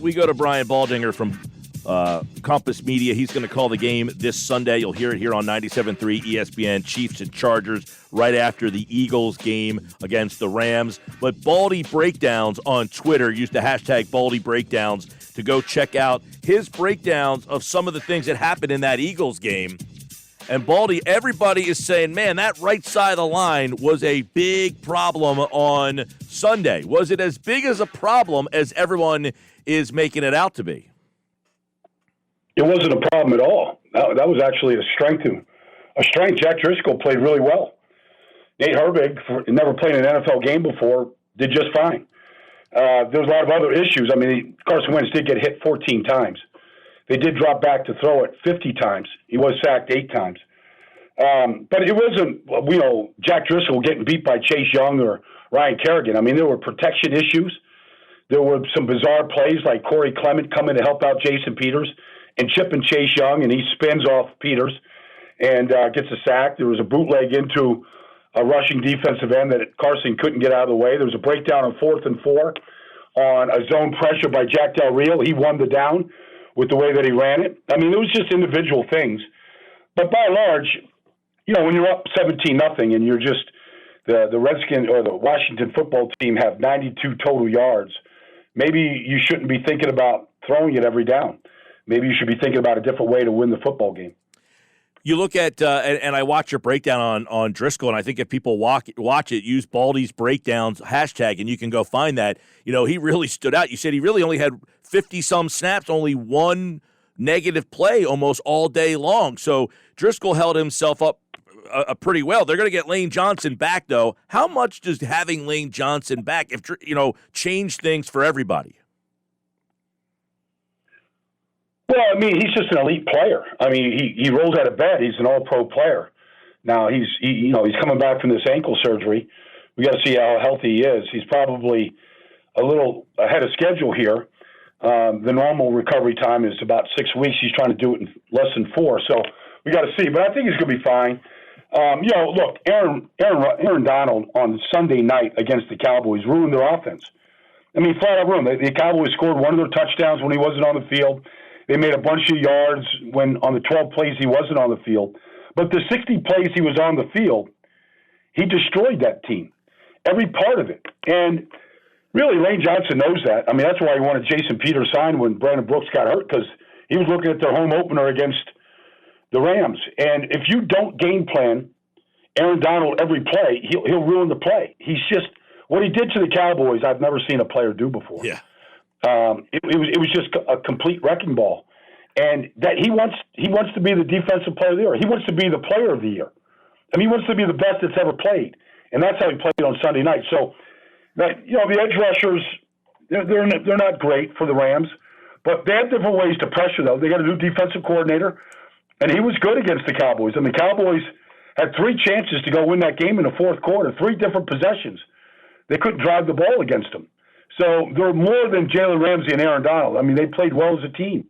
we go to Brian Baldinger from Compass Media. He's going to call the game this Sunday. You'll hear it here on 97.3 ESPN, Chiefs and Chargers, right after the Eagles game against the Rams. But Baldy Breakdowns on Twitter, use the hashtag Baldy Breakdowns to go check out his breakdowns of some of the things that happened in that Eagles game. And Baldy, everybody is saying, man, that right side of the line was a big problem on Sunday. Was it as big as a problem as everyone is making it out to be? It wasn't a problem at all. That was actually a strength. Jack Driscoll played really well. Nate Herbig, never played an NFL game before, did just fine. There was a lot of other issues. I mean, Carson Wentz did get hit 14 times. They did drop back to throw it 50 times. He was sacked 8 times. But it wasn't, Jack Driscoll getting beat by Chase Young or Ryan Kerrigan. I mean, there were protection issues. There were some bizarre plays like Corey Clement coming to help out Jason Peters and chipping Chase Young, and he spins off Peters and gets a sack. There was a bootleg into a rushing defensive end that Carson couldn't get out of the way. There was a breakdown on 4th and 4 on a zone pressure by Jack Del Rio. He won the down with the way that he ran it. I mean, it was just individual things. But by and large, when you're up 17-0 and you're just the Redskins or the Washington football team have 92 total yards, maybe you shouldn't be thinking about throwing it every down. Maybe you should be thinking about a different way to win the football game. You look at, and I watch your breakdown on Driscoll, and I think if people watch it, use Baldy's Breakdowns hashtag, and you can go find that. He really stood out. You said he really only had 50-some snaps, only one negative play almost all day long. So Driscoll held himself up pretty well. They're going to get Lane Johnson back, though. How much does having Lane Johnson back, change things for everybody? Well, I mean, he's just an elite player. I mean, he rolls out of bed. He's an all-pro player. Now he's coming back from this ankle surgery. We got to see how healthy he is. He's probably a little ahead of schedule here. The normal recovery time is about 6 weeks. He's trying to do it in less than 4. So we got to see. But I think he's going to be fine. Look, Aaron Donald on Sunday night against the Cowboys ruined their offense. I mean, flat out ruined. The Cowboys scored one of their touchdowns when he wasn't on the field. They made a bunch of yards when on the 12 plays he wasn't on the field. But the 60 plays he was on the field, he destroyed that team, every part of it. And really, Lane Johnson knows that. I mean, that's why he wanted Jason Peters signed when Brandon Brooks got hurt, because he was looking at their home opener against the Rams. And if you don't game plan Aaron Donald every play, he'll ruin the play. He's just – what he did to the Cowboys, I've never seen a player do before. Yeah. It was just a complete wrecking ball, and that he wants to be the defensive player of the year. He wants to be the player of the year. I mean, he wants to be the best that's ever played, and that's how he played on Sunday night. So, the edge rushers, they're not great for the Rams, but they have different ways to pressure. Though they got a new defensive coordinator, and he was good against the Cowboys. And the Cowboys had 3 chances to go win that game in the fourth quarter, 3 different possessions. They couldn't drive the ball against them. So they're more than Jalen Ramsey and Aaron Donald. I mean, they played well as a team.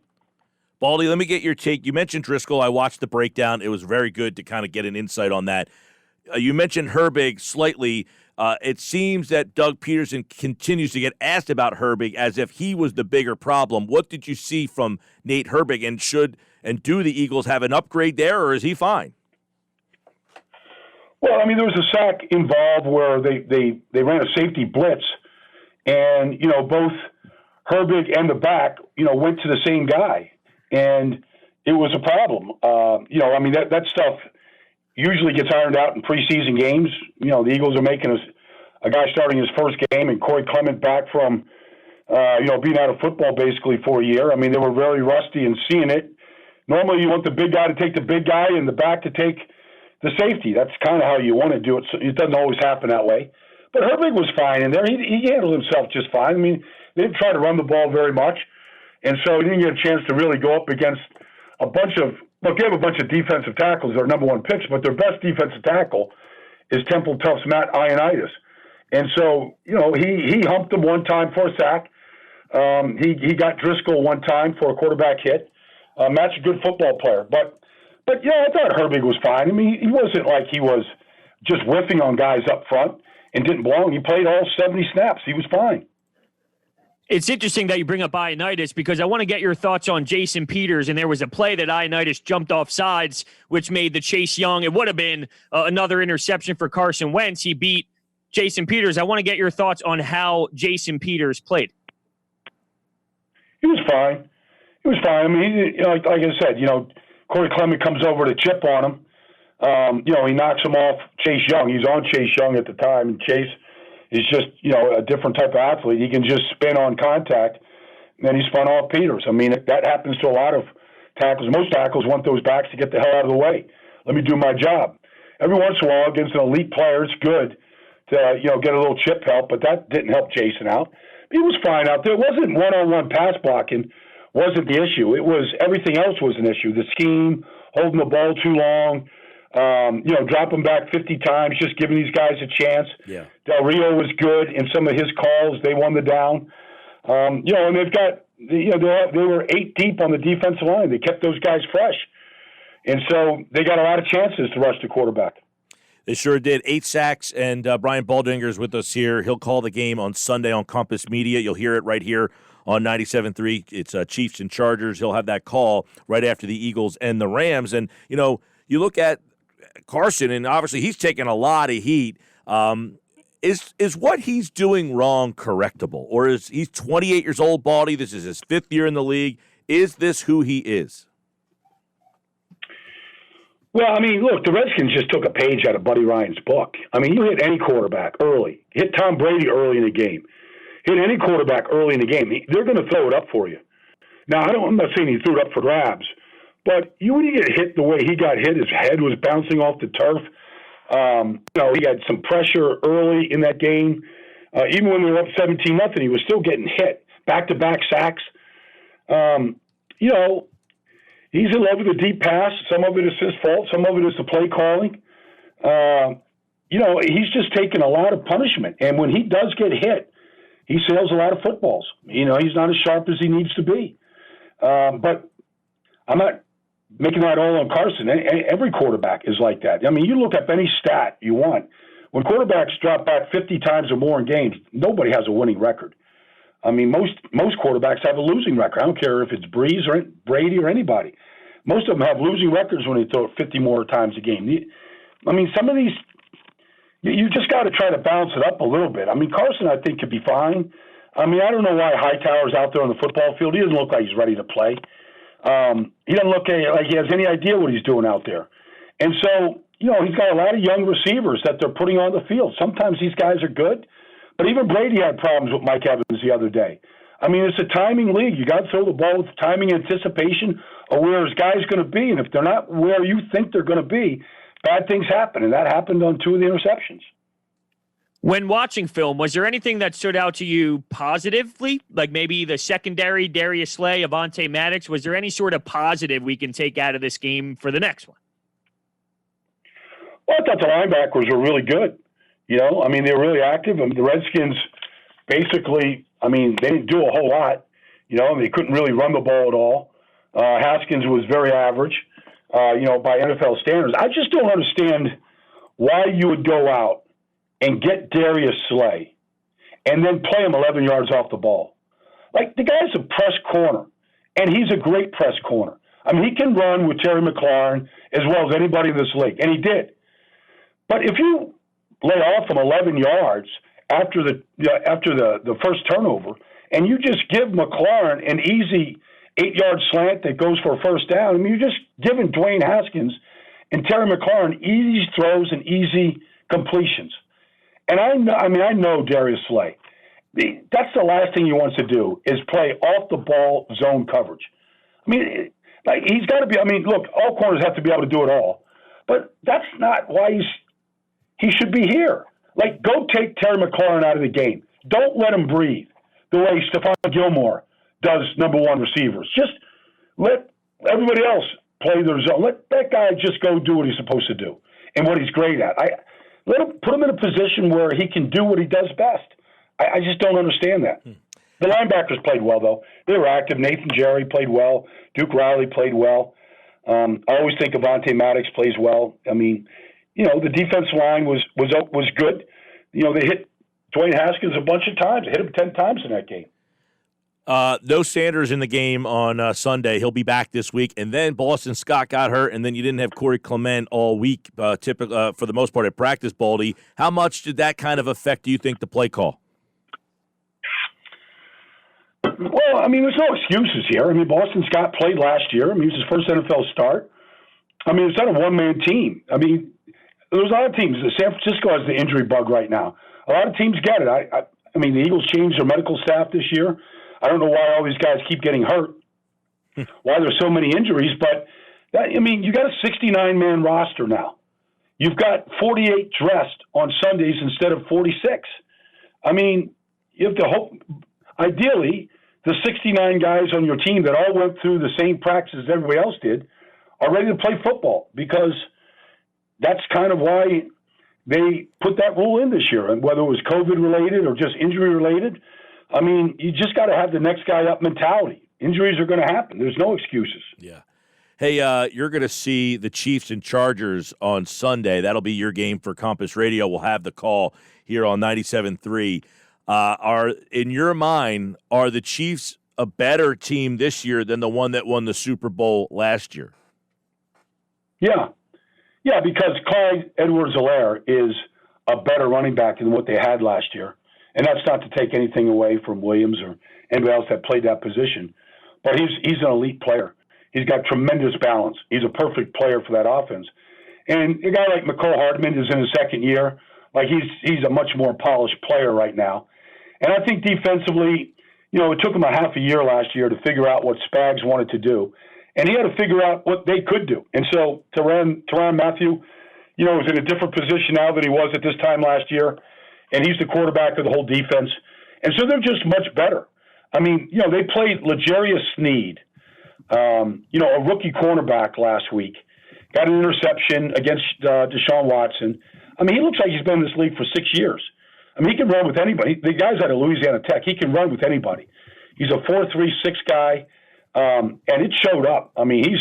Baldy, let me get your take. You mentioned Driscoll. I watched the breakdown. It was very good to kind of get an insight on that. You mentioned Herbig slightly. It seems that Doug Peterson continues to get asked about Herbig as if he was the bigger problem. What did you see from Nate Herbig, and do the Eagles have an upgrade there, or is he fine? Well, I mean, there was a sack involved where they ran a safety blitz. And, both Herbig and the back, went to the same guy. And it was a problem. That stuff usually gets ironed out in preseason games. The Eagles are making a guy starting his first game and Corey Clement back from, being out of football basically for a year. I mean, they were very rusty and seeing it. Normally you want the big guy to take the big guy and the back to take the safety. That's kind of how you want to do it. So it doesn't always happen that way. But Herbig was fine in there. He handled himself just fine. I mean, they didn't try to run the ball very much. And so he didn't get a chance to really go up against a bunch of – look, they have a bunch of defensive tackles. They're number 1 picks, but their best defensive tackle is Temple Tough's Matt Ioannidis. And so, he humped him one time for a sack. He got Driscoll one time for a quarterback hit. Matt's a good football player. But I thought Herbig was fine. I mean, he wasn't like he was just whiffing on guys up front and didn't belong. He played all 70 snaps. He was fine. It's interesting that you bring up Ioannidis because I want to get your thoughts on Jason Peters. And there was a play that Ioannidis jumped off sides, which made the Chase Young. It would have been another interception for Carson Wentz. He beat Jason Peters. I want to get your thoughts on how Jason Peters played. He was fine. I mean, like I said, Corey Clement comes over to chip on him. He knocks him off Chase Young. He's on Chase Young at the time, and Chase is just, a different type of athlete. He can just spin on contact, and then he spun off Peters. I mean, that happens to a lot of tackles. Most tackles want those backs to get the hell out of the way. Let me do my job. Every once in a while, against an elite player, it's good to, get a little chip help, but that didn't help Jason out. He was fine out there. It wasn't one-on-one pass blocking wasn't the issue. It was everything else was an issue. The scheme, holding the ball too long, dropping back 50 times, just giving these guys a chance. Yeah. Del Rio was good in some of his calls. They won the down. And they've got, they were 8 deep on the defensive line. They kept those guys fresh. And so they got a lot of chances to rush the quarterback. They sure did. 8 sacks, and Brian Baldinger is with us here. He'll call the game on Sunday on Compass Media. You'll hear it right here on 97.3. It's Chiefs and Chargers. He'll have that call right after the Eagles and the Rams. And, you look at Carson, and obviously he's taking a lot of heat. Is what he's doing wrong correctable? Or is he's 28 years old, Baldy? This is his 5th year in the league. Is this who he is? Well, I mean, look, the Redskins just took a page out of Buddy Ryan's book. I mean, you hit any quarterback early. Hit Tom Brady early in the game. Hit any quarterback early in the game. They're going to throw it up for you. Now, I'm not saying he threw it up for grabs, but when you get hit the way he got hit, his head was bouncing off the turf. He had some pressure early in that game. Even when they were up 17-0, he was still getting hit. Back-to-back sacks. He's in love with the deep pass. Some of it is his fault. Some of it is the play calling. He's just taking a lot of punishment. And when he does get hit, he sails a lot of footballs. He's not as sharp as he needs to be. But I'm not making that all on Carson. Every quarterback is like that. I mean, you look up any stat you want. When quarterbacks drop back 50 times or more in games, nobody has a winning record. I mean, most quarterbacks have a losing record. I don't care if it's Breeze or Brady or anybody. Most of them have losing records when they throw it 50 more times a game. I mean, some of these, you just got to try to balance it up a little bit. I mean, Carson, I think, could be fine. I mean, I don't know why Hightower's out there on the football field. He doesn't look like he's ready to play. He doesn't look like he has any idea what he's doing out there. And so, he's got a lot of young receivers that they're putting on the field. Sometimes these guys are good. But even Brady had problems with Mike Evans the other day. I mean, it's a timing league. You got to throw the ball with timing, anticipation of where his guy's going to be. And if they're not where you think they're going to be, bad things happen. And that happened on 2 of the interceptions. When watching film, was there anything that stood out to you positively? Like maybe the secondary, Darius Slay, Avonte Maddox? Was there any sort of positive we can take out of this game for the next one? Well, I thought the linebackers were really good. They were really active. I mean, the Redskins basically, they didn't do a whole lot. They couldn't really run the ball at all. Haskins was very average, by NFL standards. I just don't understand why you would go out and get Darius Slay and then play him 11 yards off the ball. Like, the guy's a press corner, and he's a great press corner. I mean, he can run with Terry McLaurin as well as anybody in this league, and he did. But if you lay off him 11 yards after the first turnover, and you just give McLaurin an easy 8-yard slant that goes for a first down, I mean, you're just giving Dwayne Haskins and Terry McLaurin easy throws and easy completions. And I know Darius Slay. That's the last thing he wants to do is play off the ball zone coverage. I mean, like, he's got to be. I mean, look, all corners have to be able to do it all, but that's not why he should be here. Like, go take Terry McLaurin out of the game. Don't let him breathe the way Stephon Gilmore does number one receivers. Just let everybody else play their zone. Let that guy just go do what he's supposed to do and what he's great at. Put him in a position where he can do what he does best. I just don't understand that. The linebackers played well, though. They were active. Nathan Jerry played well. Duke Riley played well. I always think Avonte Maddox plays well. I mean, the defensive line was good. They hit Dwayne Haskins a bunch of times. They hit him 10 times in that game. No Sanders in the game on Sunday. He'll be back this week. And then Boston Scott got hurt, and then you didn't have Corey Clement all week, for the most part, at practice, Baldy. How much did that kind of affect, do you think, the play call? Well, I mean, there's no excuses here. I mean, Boston Scott played last year. I mean, it was his first NFL start. I mean, it's not a one-man team. I mean, there's a lot of teams. San Francisco has the injury bug right now. A lot of teams get it. I mean, the Eagles changed their medical staff this year. I don't know why all these guys keep getting hurt, why there's so many injuries. But, I mean, you got a 69-man roster now. You've got 48 dressed on Sundays instead of 46. I mean, you have to hope, ideally, the 69 guys on your team that all went through the same practices everybody else did are ready to play football, because that's kind of why they put that rule in this year. And whether it was COVID-related or just injury-related, I mean, you just got to have the next guy up mentality. Injuries are going to happen. There's no excuses. Yeah. Hey, you're going to see the Chiefs and Chargers on Sunday. That'll be your game for Compass Radio. We'll have the call here on 97.3. In your mind, are the Chiefs a better team this year than the one that won the Super Bowl last year? Yeah. Yeah, because Clyde Edwards-Helaire is a better running back than what they had last year. And that's not to take anything away from Williams or anybody else that played that position. But he's an elite player. He's got tremendous balance. He's a perfect player for that offense. And a guy like McCole Hardman is in his second year. Like, he's a much more polished player right now. And I think defensively, you know, it took him a half a year last year to figure out what Spags wanted to do. And he had to figure out what they could do. And so Tyrann Mathieu, you know, is in a different position now than he was at this time last year. And he's the quarterback of the whole defense. And so they're just much better. I mean, you know, they played L'Jarius Sneed, you know, a rookie cornerback last week. Got an interception against Deshaun Watson. I mean, he looks like he's been in this league for 6 years. I mean, he can run with anybody. The guy's out of Louisiana Tech. He can run with anybody. He's a 4.36 guy, and it showed up. I mean,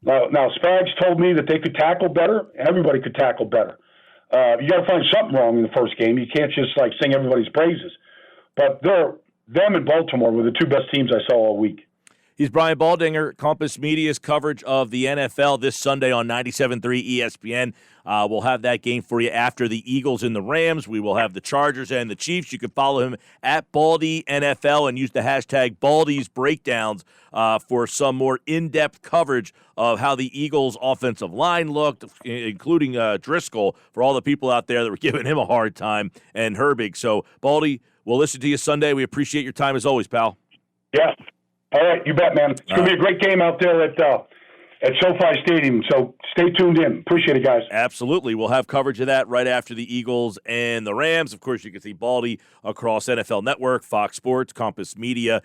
now Spags told me that they could tackle better. Everybody could tackle better. You got to find something wrong in the first game. You can't just like sing everybody's praises. But them and Baltimore were the two best teams I saw all week. He's Brian Baldinger, Compass Media's coverage of the NFL this Sunday on 97.3 ESPN. We'll have that game for you after the Eagles and the Rams. We will have the Chargers and the Chiefs. You can follow him at Baldy NFL and use the hashtag Baldy's Breakdowns for some more in-depth coverage of how the Eagles' offensive line looked, including Driscoll, for all the people out there that were giving him a hard time, and Herbig. So, Baldy, we'll listen to you Sunday. We appreciate your time as always, pal. Yeah. All right, you bet, man. It's going to be a great game out there at SoFi Stadium, so stay tuned in. Appreciate it, guys. Absolutely. We'll have coverage of that right after the Eagles and the Rams. Of course, you can see Baldy across NFL Network, Fox Sports, Compass Media,